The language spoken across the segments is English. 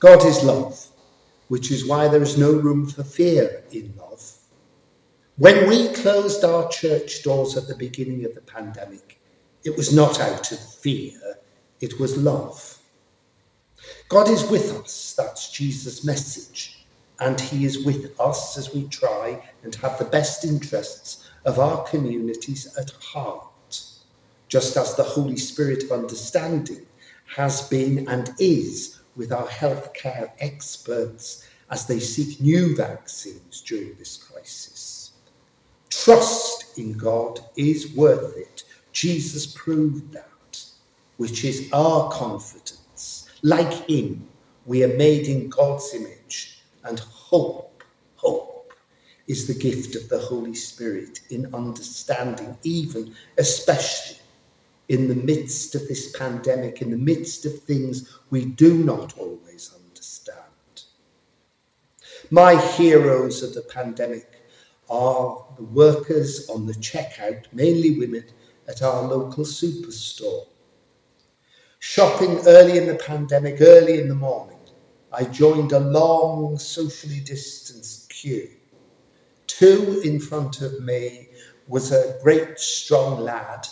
God is love, which is why there is no room for fear in love. When we closed our church doors at the beginning of the pandemic, it was not out of fear, it was love. God is with us, that's Jesus' message, and he is with us as we try and have the best interests of our communities at heart, just as the Holy Spirit of understanding has been and is with our healthcare experts as they seek new vaccines during this crisis. Trust in God is worth it. Jesus proved that, which is our confidence. Like him, we are made in God's image, and hope is the gift of the Holy Spirit in understanding, even especially in the midst of this pandemic, in the midst of things we do not always understand. My heroes of the pandemic are the workers on the checkout, mainly women, at our local superstore. Shopping early in the pandemic, early in the morning, I joined a long socially distanced queue. 2 in front of me was a great strong lad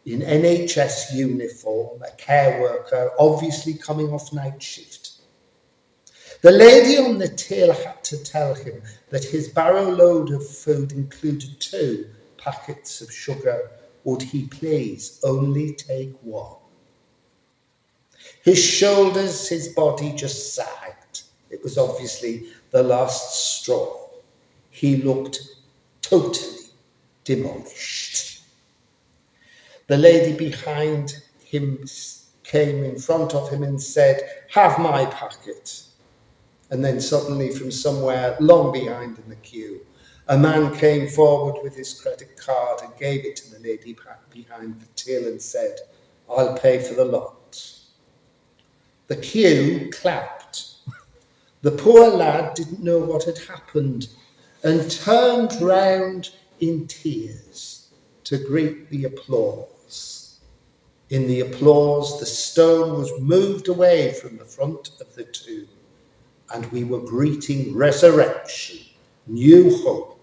in NHS uniform, a care worker, obviously coming off night shift. The lady on the till had to tell him that his barrow load of food included 2 packets of sugar. Would he please only take 1? His shoulders, his body just sagged. It was obviously the last straw. He looked totally demolished. The lady behind him came in front of him and said, "Have my packet." And then suddenly from somewhere long behind in the queue, a man came forward with his credit card and gave it to the lady behind the till and said, "I'll pay for the lot." The queue clapped. The poor lad didn't know what had happened and turned round in tears to greet the applause. In the applause, the stone was moved away from the front of the tomb, and we were greeting resurrection, new hope,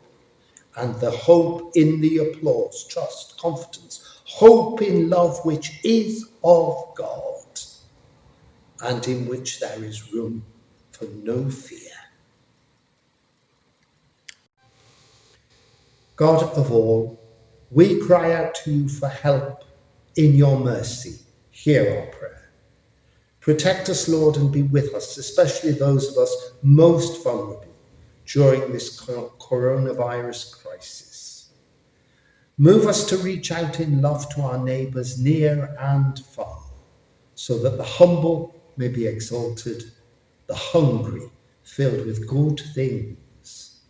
and the hope in the applause, trust, confidence, hope in love which is of God, and in which there is room for no fear. God of all, we cry out to you for help in your mercy. Hear our prayer. Protect us, Lord, and be with us, especially those of us most vulnerable during this coronavirus crisis. Move us to reach out in love to our neighbours near and far, so that the humble may be exalted, the hungry filled with good things.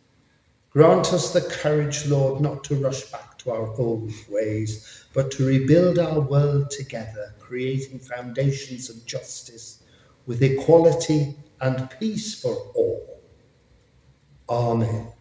Grant us the courage, Lord, not to rush back to our old ways, but to rebuild our world together, creating foundations of justice with equality and peace for all. Amen.